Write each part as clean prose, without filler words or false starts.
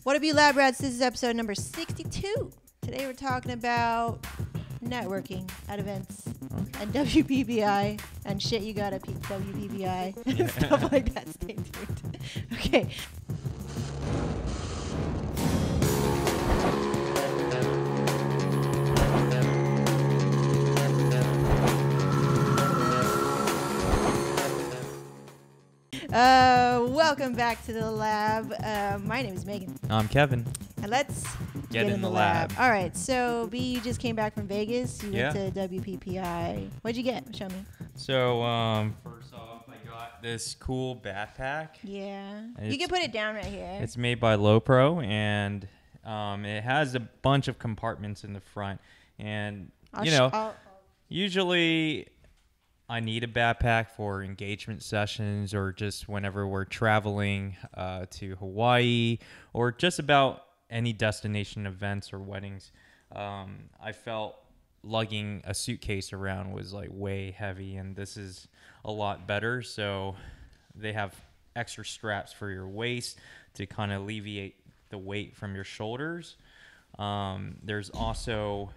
What up, you lab rats? This is episode number 62. Today we're talking about networking at events and WPPI and shit you got at WPPI and stuff like that. Stay tuned. Okay. Welcome back to the lab. My name is Megan. I'm Kevin. And let's get in the lab. All right, so B, you just came back from Vegas. You Yeah. went to WPPI. What'd you get? Show me. So, first off, I got this cool backpack. Yeah. You can put it down right here. It's made by Lopro, and it has a bunch of compartments in the front. And, usually I need a backpack for engagement sessions or just whenever we're traveling to Hawaii or just about any destination events or weddings. I felt lugging a suitcase around was like way heavy, and this is a lot better. So they have extra straps for your waist to kind of alleviate the weight from your shoulders. There's also,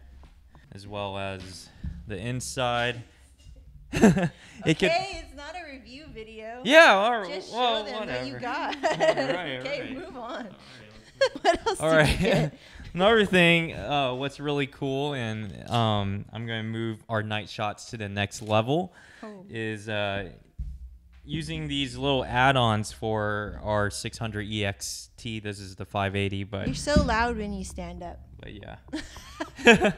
as well as the inside, it's not a review video. Yeah, all right. Just well, show them whatever. what you got. Right, Okay, right. move on. What else All did right. you get? Another thing, what's really cool, and I'm going to move our night shots to the next level, is using these little add-ons for our 600 EXT. This is the 580, but You're so loud when you stand up. but yeah. It's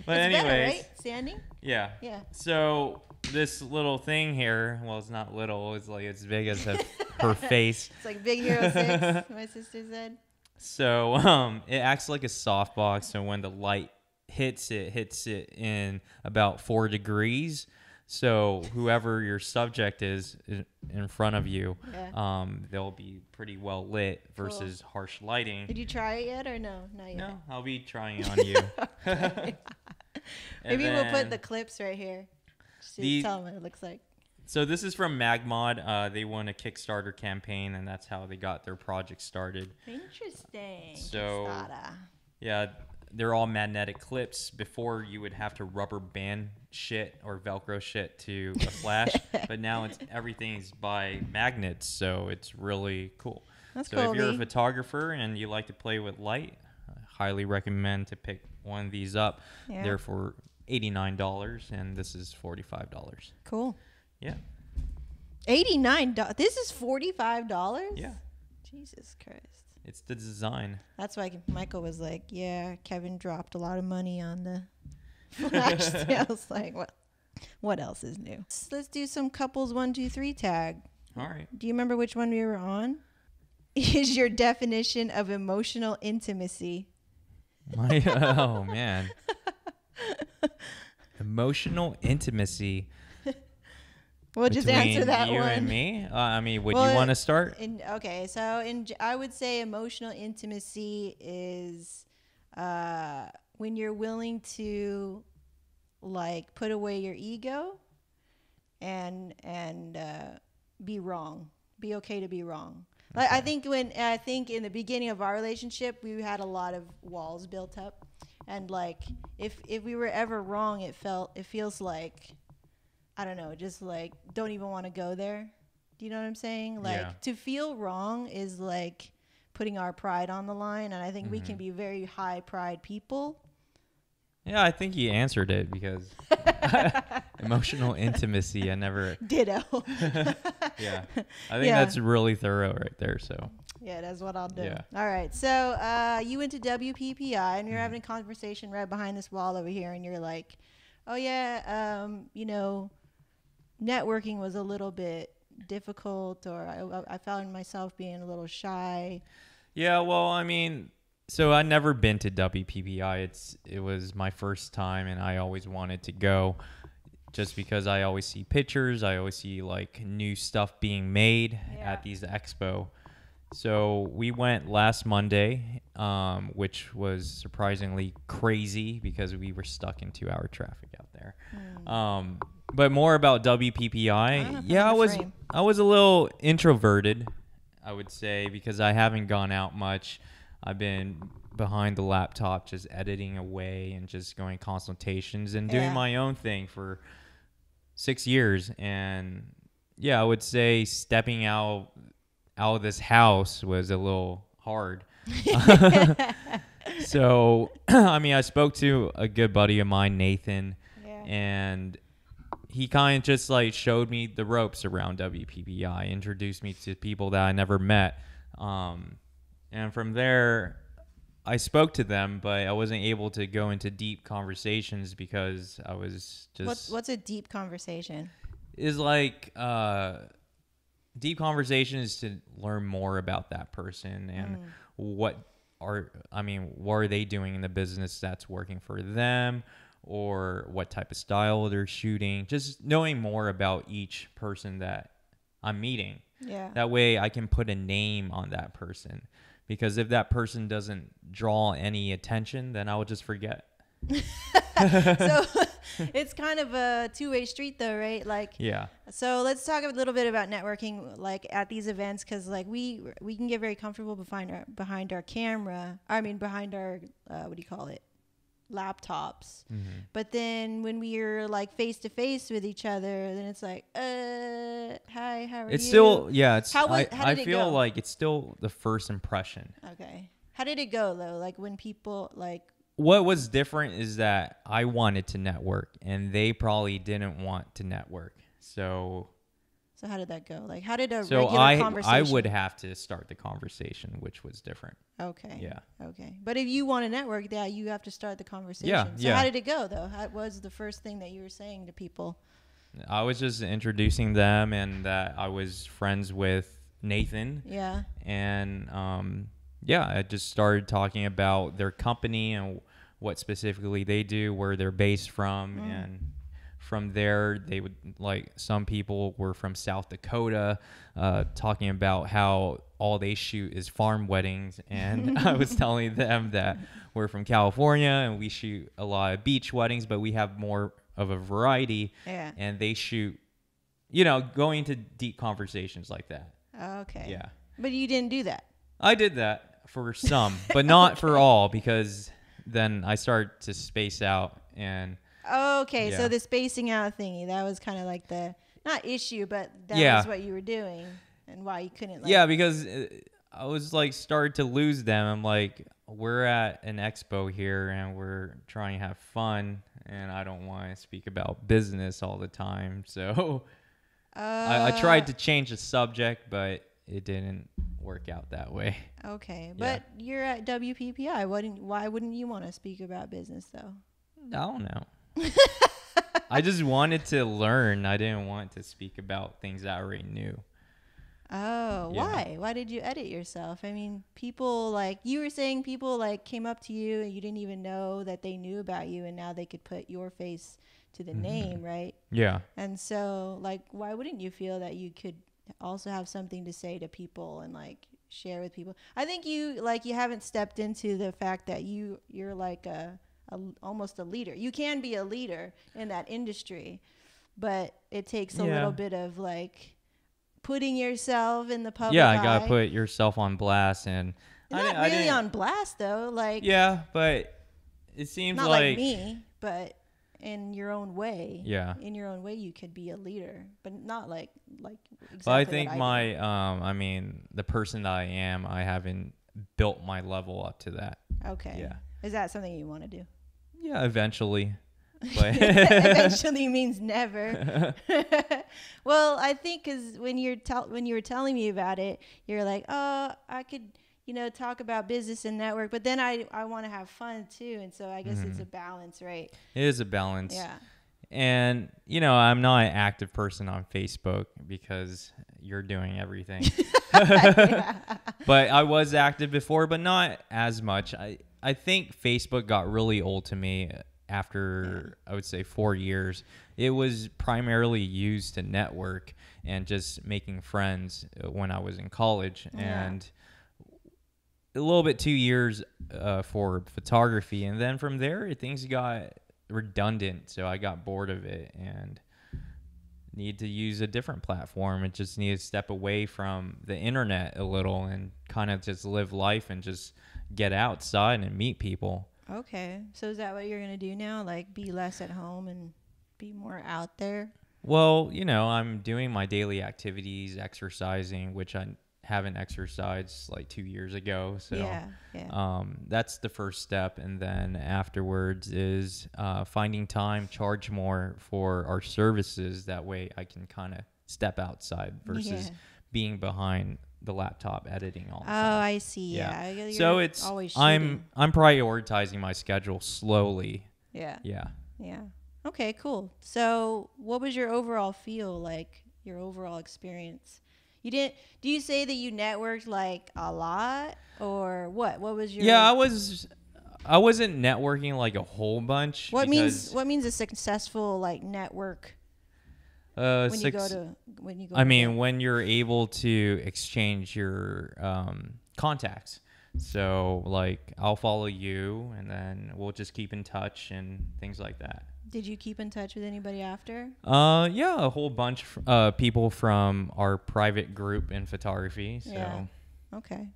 But anyways, better, right? Standing? yeah. Yeah. So this little thing here, well, it's not little. It's like as big as her face. It's like Big Hero 6, my sister said. So it acts like a softbox. So when the light hits it in about 4 degrees. So whoever your subject is in front of you, Yeah. they'll be pretty well lit versus harsh lighting. Did you try it yet or no? Not yet. No, I'll be trying it on you. Okay. Maybe we'll put the clips right here. Just to tell them what it looks like. So this is from MagMod. They won a Kickstarter campaign, and that's how they got their project started. Interesting. So, Kickstarter. yeah, they're all magnetic clips. Before, you would have to rubber band shit or Velcro shit to a flash, but now everything is by magnets, so it's really cool. That's so cool, if you're V. a photographer and you like to play with light, I highly recommend to pick one of these up. Yeah. They're for $89, and this is $45. Cool. Yeah. $89. This is $45? Yeah. Jesus Christ. It's the design. That's why Michael was like, yeah, Kevin dropped a lot of money on the flash sale. I was like, what else is new? Let's do some couples 1, 2, 3 tag. All right. Do you remember which one we were on? Is your definition of emotional intimacy? Oh, man. Emotional intimacy. We'll just answer that you one. and me. I mean, would you want to start? I would say emotional intimacy is when you're willing to like put away your ego and be wrong. Be okay to be wrong. Okay. I think in the beginning of our relationship, we had a lot of walls built up, and like if we were ever wrong, it feels like, I don't know, just like don't even want to go there. Do you know what I'm saying? Like to feel wrong is like putting our pride on the line, and I think we can be very high pride people. Yeah, I think you answered it because emotional intimacy, I never. Ditto. Yeah, I think that's really thorough right there. So. Yeah, that's what I'll do. Yeah. All right. So you went to WPPI, and you're having a conversation right behind this wall over here, and you're like, oh, yeah, networking was a little bit difficult, or I found myself being a little shy. Yeah, well, I mean, so I never been to WPPI. It was my first time, and I always wanted to go just because I always see pictures. I always see like new stuff being made at these expo. So we went last Monday, which was surprisingly crazy because we were stuck in 2-hour traffic out there. But more about WPPI. Yeah, I was a little introverted, I would say, because I haven't gone out much. I've been behind the laptop just editing away and just going consultations and doing my own thing for 6 years. And yeah, I would say stepping out of this house was a little hard. So, I mean, I spoke to a good buddy of mine, Nathan, and he kind of just like showed me the ropes around WPPI, introduced me to people that I never met. And from there, I spoke to them, but I wasn't able to go into deep conversations because I was just... What's a deep conversation? Is like deep conversation is to learn more about that person and what are they doing in the business that's working for them, or what type of style they're shooting. Just knowing more about each person that I'm meeting. Yeah. That way I can put a name on that person. Because if that person doesn't draw any attention, then I will just forget. So it's kind of a two-way street though, right? Like, yeah. So let's talk a little bit about networking, like at these events, because like we can get very comfortable behind our camera. Behind our what do you call it? Laptops. But then when we're like face to face with each other, then it's like, hi, how are you? It's still, yeah. It's I feel like it's still the first impression. Okay. How did it go though? Like when people like. What was different is that I wanted to network and they probably didn't want to network. So how did that go? Like how did a regular conversation? I would have to start the conversation, which was different. Okay. Yeah. Okay. But if you want to network, you have to start the conversation. Yeah. So how did it go though? What was the first thing that you were saying to people? I was just introducing them and that I was friends with Nathan. Yeah. And I just started talking about their company and what specifically they do, where they're based from. And from there, they would, like, some people were from South Dakota, talking about how all they shoot is farm weddings. And I was telling them that we're from California and we shoot a lot of beach weddings, but we have more of a variety. Yeah. And they shoot, going into deep conversations like that. Okay. Yeah. But you didn't do that. I did that for some, but not for all, because then I started to space out. And okay, so the spacing out thingy, that was kind of like the not issue, but that was what you were doing and why you couldn't because I was like started to lose them. I'm like, we're at an expo here and we're trying to have fun and I don't want to speak about business all the time. So I tried to change the subject, but it didn't work out that way. Okay, but you're at WPPI. Why wouldn't you want to speak about business though? I don't know. I just wanted to learn. I didn't want to speak about things that I already knew. Oh, why? Why did you edit yourself? I mean, people like you were saying, people like came up to you and you didn't even know that they knew about you, and now they could put your face to the name, right? Yeah. And so, like, why wouldn't you feel that you could also have something to say to people and like share with people? I think you haven't stepped into the fact that you're like almost a leader. You can be a leader in that industry, but it takes a little bit of like putting yourself in the public eye. I gotta put yourself on blast, and not really on blast though. Like but it seems not like me, but in your own way. Yeah, in your own way, you could be a leader, but not like exactly. Well, I think the person that I am, I haven't built my level up to that. Okay. Yeah. Is that something you want to do? Yeah, eventually. But eventually means never. Well, I think because when you were telling me about it, you're like, oh, I could, talk about business and network, but then I want to have fun too, and so I guess it's a balance, right? It is a balance. Yeah. And I'm not an active person on Facebook because you're doing everything. But I was active before, but not as much. I think Facebook got really old to me after, I would say, 4 years. It was primarily used to network and just making friends when I was in college. Yeah. And a little bit 2 years for photography. And then from there, things got redundant. So I got bored of it and need to use a different platform. It just need to step away from the internet a little and kind of just live life and just get outside and meet people. Okay. So is that what you're going to do now? Like be less at home and be more out there? Well, I'm doing my daily activities, exercising, which I haven't exercised like 2 years ago. So yeah. that's the first step. And then afterwards is finding time, charge more for our services. That way I can kind of step outside versus being behind the laptop editing all the time. Oh, I see. Yeah. So it's always I'm prioritizing my schedule slowly. Yeah. Yeah. Okay, cool. So what was your overall feel like, your overall experience? Do you say that you networked like a lot or what? What was your... Yeah, I wasn't networking like a whole bunch. What means a successful like network? When you go when you're able to exchange your contacts. So like I'll follow you and then we'll just keep in touch and things like that. Did you keep in touch with anybody after? Yeah, a whole bunch of people from our private group in photography. So. Yeah. Okay.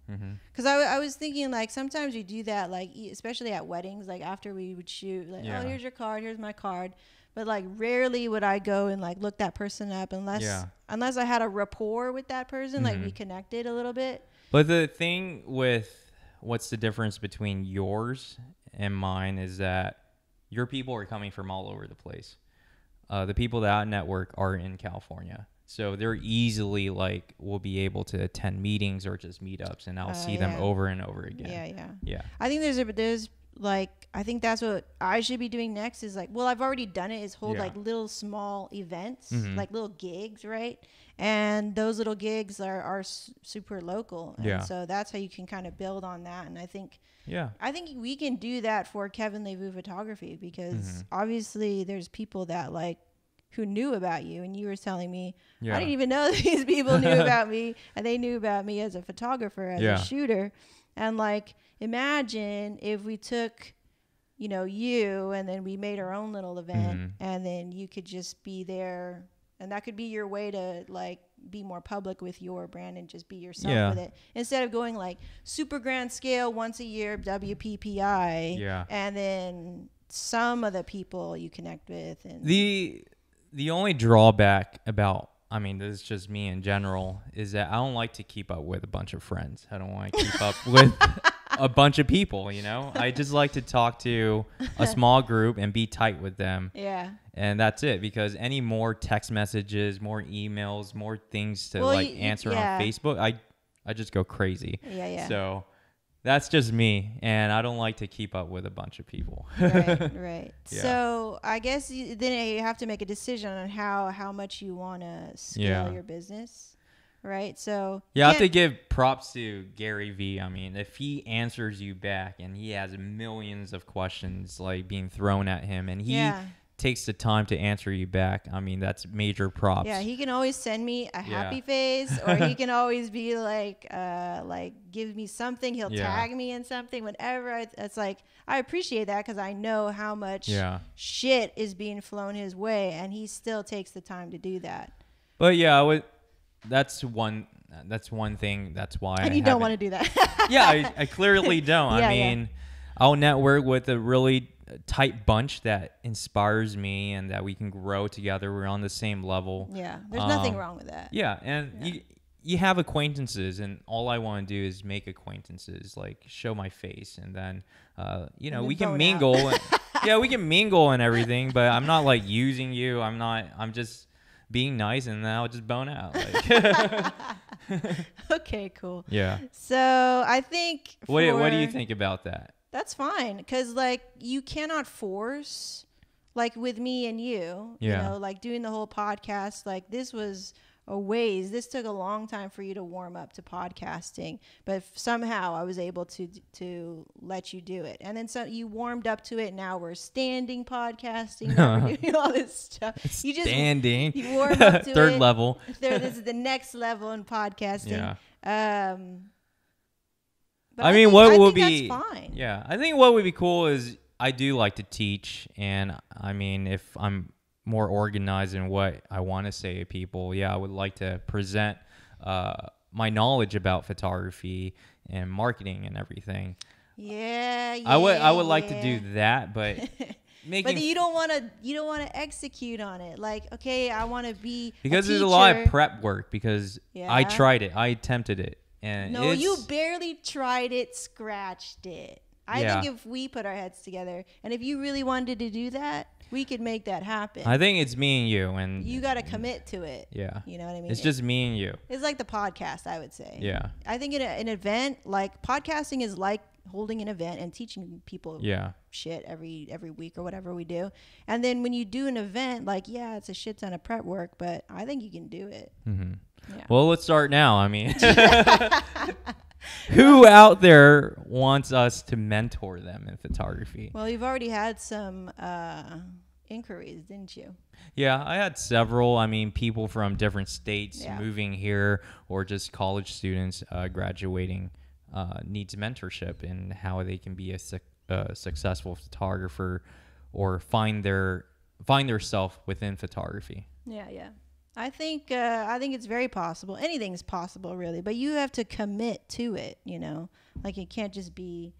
Because I was thinking like sometimes we do that, like especially at weddings, like after we would shoot, like, oh, here's your card, here's my card. But like rarely would I go and like look that person up unless I had a rapport with that person, like we connected a little bit. But the thing with what's the difference between yours and mine is that your people are coming from all over the place. The people that I network are in California. So they're easily like will be able to attend meetings or just meetups, and I'll see them over and over again. Yeah. I think there's like I think that's what I should be doing next is like, well, I've already done it, is hold like little small events, like little gigs, right? And those little gigs are super local. And so that's how you can kind of build on that. And I think we can do that for Kevin Levu Photography because obviously there's people that like who knew about you, and you were telling me I didn't even know these people knew about me, and they knew about me as a photographer, as a shooter. And like imagine if we took you and then we made our own little event and then you could just be there, and that could be your way to like be more public with your brand and just be yourself with it, instead of going like super grand scale once a year WPPI and then some of the people you connect with. And the only drawback about, I mean, this is just me in general, is that I don't like to keep up with a bunch of friends. I don't want to keep up with a bunch of people, I just like to talk to a small group and be tight with them. Yeah. And that's it, because any more text messages, more emails, more things to answer on Facebook, I just go crazy. Yeah. So that's just me, and I don't like to keep up with a bunch of people. Right. Yeah. So I guess then you have to make a decision on how much you want to scale your business. Right. So I have to give props to Gary V. I mean, if he answers you back and he has millions of questions like being thrown at him, and he takes the time to answer you back, I mean, that's major props. Yeah, he can always send me a happy face, or he can always be like give me something. He'll tag me in something whenever. It's like I appreciate that because I know how much shit is being flown his way, and he still takes the time to do that. But that's one thing. That's why. And you don't want to do that. I clearly don't. I mean, I'll network with a really tight bunch that inspires me and that we can grow together. We're on the same level. Yeah, there's nothing wrong with that. Yeah, and you have acquaintances, and all I want to do is make acquaintances, like show my face, and then we can mingle. We can mingle and everything, but I'm not like using you. I'm just being nice, and then I'll just bone out. Like. Okay, cool. Yeah. So I think. What do you think about that? That's fine, because like you cannot force, like with me and you, like doing the whole podcast. Like this was this took a long time for you to warm up to podcasting, but somehow I was able to let you do it, and then so you warmed up to it. Now we're standing podcasting, we're doing all this stuff. You warmed up to third level. This is the next level in podcasting. Yeah. But I mean, what would be that's fine. Yeah, I think what would be cool is I do like to teach, and I mean, if I'm more organized in what I want to say to people, I would like to present my knowledge about photography and marketing and everything. Yeah, yeah. I would like to yeah. do that, but But you don't want to execute on it. Like, okay, I want to be because a there's a lot of teacher. prep work because I Yeah. tried it. I attempted it. And No, you barely tried it, scratched it. I Yeah. think if we put our heads together and if you really wanted to do that, we could make that happen. I think it's me and you, and You got to commit to it. yeah, You know what I mean? it's just me and you. It's like the podcast, I would say. Yeah, I think in an event, like podcasting is like holding an event and teaching people yeah, shit every week or whatever we do. And then when you do an event, like, yeah, it's a shit ton of prep work, but I think you can do it. mm-hmm. Yeah. Well, let's start now. I mean, who out there wants us to mentor them in photography? Well, you've already had some inquiries, didn't you? Yeah, I had several. I mean, people from different states Yeah. moving here, or just college students graduating needs mentorship in how they can be a successful photographer or find their self within photography. Yeah, yeah. I think it's very possible. Anything's possible, really, but you have to commit to it. You know, like it can't just be,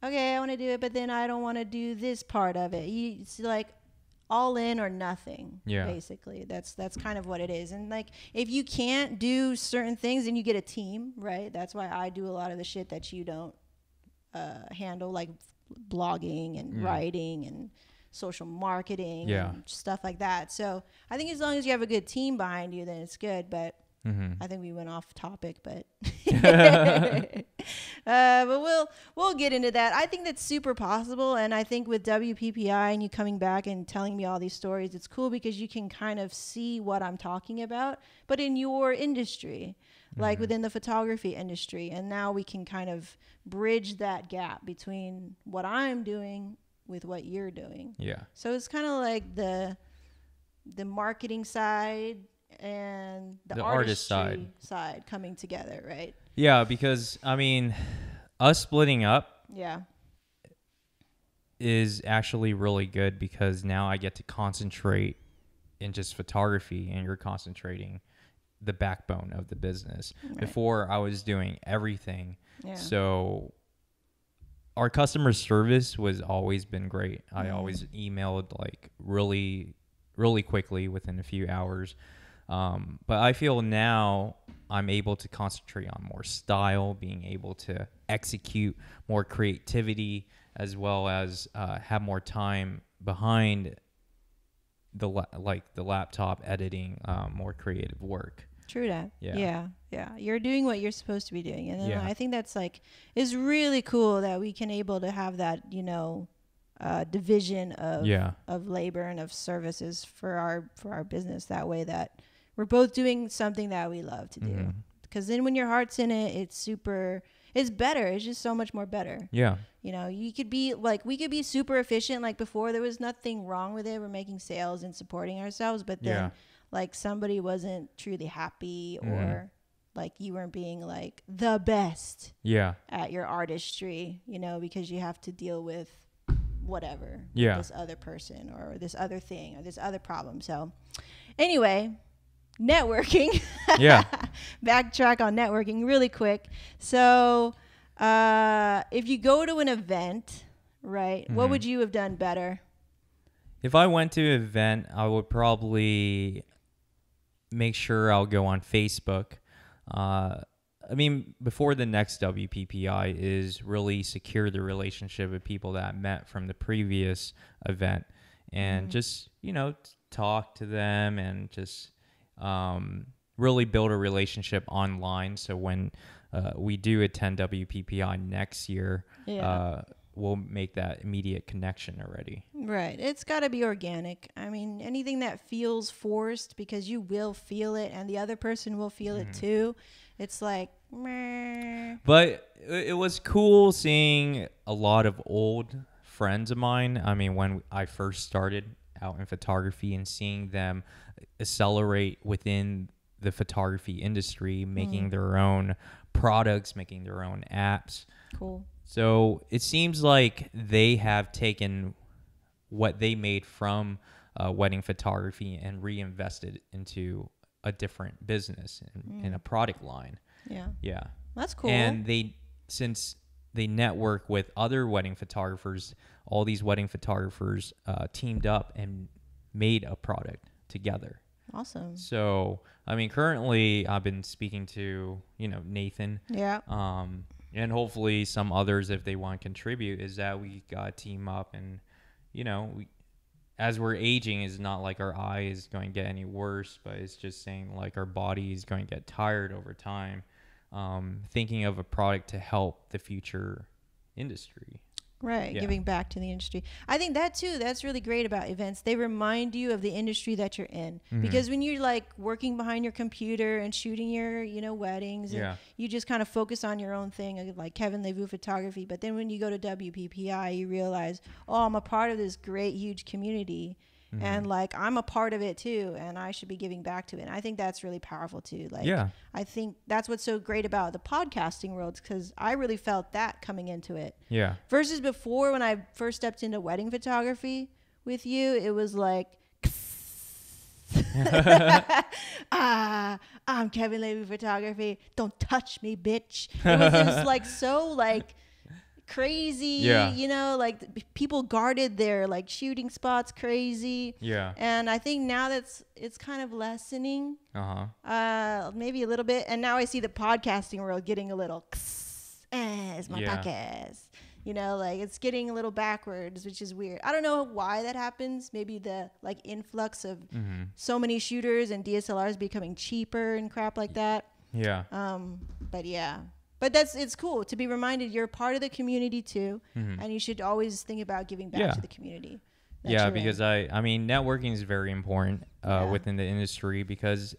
okay, I want to do it, but then I don't want to do this part of it. It's like all in or nothing. Yeah. Basically, that's kind of what it is. And like, if you can't do certain things, then you get a team, right? That's why I do a lot of the shit that you don't handle, like blogging and writing and social marketing and stuff like that. So I think as long as you have a good team behind you, then it's good. But I think we went off topic, but but we'll get into that. I think that's super possible, and I think with WPPI and you coming back and telling me all these stories, it's cool because you can kind of see what I'm talking about, but in your industry, like within the photography industry, and now we can kind of bridge that gap between what I'm doing with what you're doing. Yeah. So it's kind of like the marketing side and the artist side coming together, right? Yeah, because I mean, us splitting up Yeah. is actually really good because now I get to concentrate in just photography and you're concentrating the backbone of the business. Right. Before I was doing everything. Yeah. So our customer service was always been great. I always emailed like really, really quickly within a few hours. But I feel now I'm able to concentrate on more style, being able to execute more creativity, as well as have more time behind the laptop editing, more creative work. True that. Yeah. Yeah. You're doing what you're supposed to be doing. And then Yeah. I think that's like, is really cool that we can able to have that, you know, division of labor and of services for our business. That way that we're both doing something that we love to do. Because then when your heart's in it, it's better. It's just so much more better. Yeah. You know, you could be like, we could be super efficient. Like before, there was nothing wrong with it. We're making sales and supporting ourselves. But then like somebody wasn't truly happy or like you weren't being like the best at your artistry, you know, because you have to deal with whatever this other person or this other thing or this other problem. So anyway, networking. Backtrack on networking really quick. So if you go to an event, right, what would you have done better? If I went to an event, I would probably make sure I'll go on Facebook. I mean, before the next WPPI is really secure the relationship with people that I met from the previous event and just, you know, talk to them and just really build a relationship online. So when we do attend WPPI next year, we'll make that immediate connection already. Right. It's got to be organic. I mean, anything that feels forced, because you will feel it and the other person will feel it too. It's like, meh. But it was cool seeing a lot of old friends of mine. I mean, when I first started out in photography and seeing them accelerate within the photography industry, making their own products, making their own apps. Cool. So it seems like they have taken what they made from wedding photography and reinvested into a different business in a product line. Yeah. Yeah. That's cool. And since they network with other wedding photographers. All these wedding photographers teamed up and made a product together. Awesome. So, I mean, currently I've been speaking to, Nathan. Yeah. And hopefully some others, if they want to contribute, is that we got to team up and, as we're aging, it's not like our eye is going to get any worse, but it's just saying like our body is going to get tired over time. Thinking of a product to help the future industry. Right, Yeah. giving back to the industry. I think that too, that's really great about events. They remind you of the industry that you're in. Because when you're like working behind your computer and shooting your, weddings, and Yeah. you just kind of focus on your own thing, like Kevin Levu Photography. But then when you go to WPPI, you realize, oh, I'm a part of this great, huge community. And like, I'm a part of it too, and I should be giving back to it. And I think that's really powerful too. Like, Yeah. I think that's what's so great about the podcasting world, because I really felt that coming into it. Yeah. Versus before, when I first stepped into wedding photography with you, it was like, I'm Kevin Levy Photography. Don't touch me, bitch. It was just like so like crazy, Yeah. like people guarded their like shooting spots crazy. Yeah. And I think now it's kind of lessening, maybe a little bit. And now I see the podcasting world getting a little, it's my podcast. Like it's getting a little backwards, which is weird. I don't know why that happens. Maybe the like influx of so many shooters and DSLRs becoming cheaper and crap like that. Yeah. But yeah. But it's cool to be reminded you're part of the community too, and you should always think about giving back to the community. Yeah, because I mean, networking is very important within the industry, because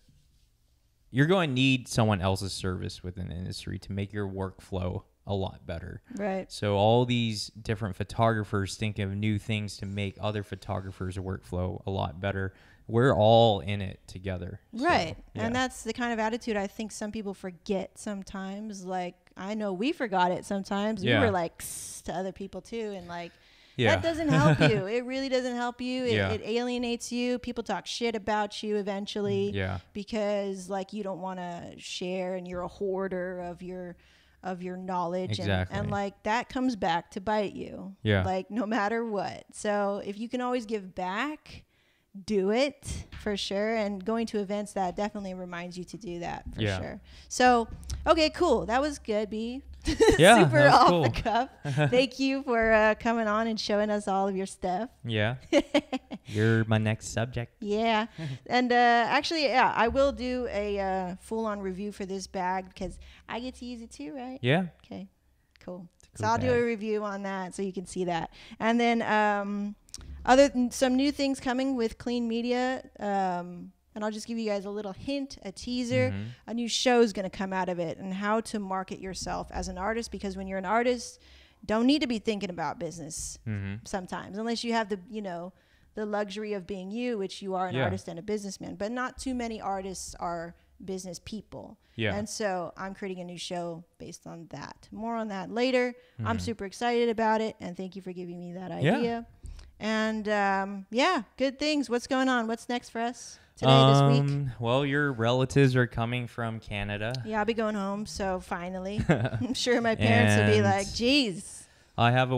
you're going to need someone else's service within the industry to make your workflow a lot better. Right. So all these different photographers think of new things to make other photographers' workflow a lot better. We're all in it together. Right. So, yeah. And that's the kind of attitude I think some people forget sometimes. Like, I know we forgot it sometimes. Yeah. We were like to other people too. And like, Yeah. that doesn't help you. It really doesn't help you. Yeah. It alienates you. People talk shit about you eventually. Yeah. Because like you don't want to share and you're a hoarder of your knowledge. Exactly. And like that comes back to bite you. Yeah. Like no matter what. So if you can always give back, do it for sure. And going to events, that definitely reminds you to do that for sure. So, okay, cool. That was good, B. Yeah, Super that was off cool. the cuff. Thank you for coming on and showing us all of your stuff. Yeah. You're my next subject. Yeah. And actually, yeah, I will do a full-on review for this bag because I get to use it too, right? Yeah. Okay, cool. So cool I'll do a bag. review on that so you can see that. And then some new things coming with Clean Media. And I'll just give you guys a little hint, a teaser. A new show is going to come out of it, and how to market yourself as an artist. Because when you're an artist, don't need to be thinking about business sometimes, unless you have the luxury of being you, which you are an artist and a businessman. But not too many artists are business people. Yeah. And so I'm creating a new show based on that. More on that later. I'm super excited about it, and thank you for giving me that idea. Yeah. And good things. What's going on? What's next for us today, this week? Well, your relatives are coming from Canada. Yeah, I'll be going home, so finally. I'm sure my parents will be And like, geez. I have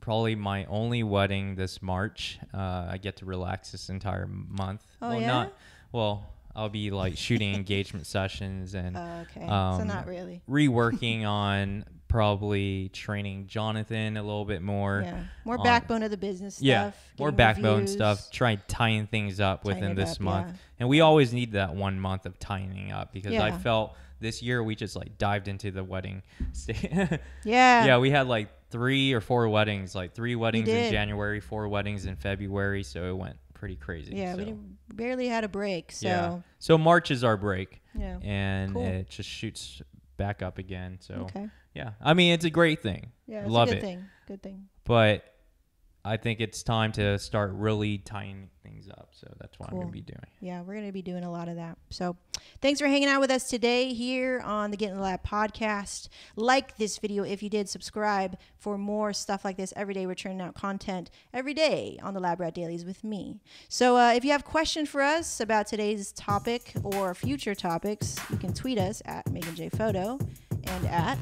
probably my only wedding this March. I get to relax this entire month. Oh, well, yeah? I'll be like shooting engagement sessions and Okay, so not really. reworking on probably training Jonathan a little bit more. Yeah, more backbone of the business stuff. Yeah, more getting backbone reviews. stuff. Try tying things up Tying within it this up, month. yeah. And we always need that 1 month of tying up because I Yeah. felt this year we just like dived into the wedding. Yeah. Yeah, we had like 3 or 4 weddings, like 3 weddings in did. January, 4 weddings in February. So it went pretty crazy. Yeah, so. we barely had a break. So, Yeah. So March is our break. yeah. And Cool. it just shoots back up again. So Okay. yeah, I mean, it's a great thing. Yeah, it's Love a good it. thing. Good thing. But I think it's time to start really tying things up. So that's what I'm Cool. going to be doing. Yeah, we're going to be doing a lot of that. So thanks for hanging out with us today here on the Get in the Lab podcast. Like this video if you did. Subscribe for more stuff like this every day. We're churning out content every day on the Lab Rat Dailies with me. So if you have questions for us about today's topic or future topics, you can tweet us at Megan J Photo. and at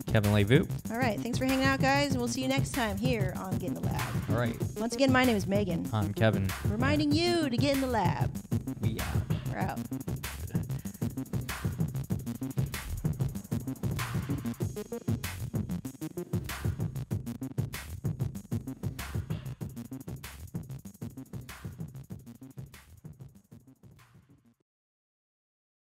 Kevin Levu. All right. Thanks for hanging out, guys. And we'll see you next time here on Get in the Lab. All right. Once again, my name is Megan. I'm Kevin. Reminding you to get in the lab. We out. We're out.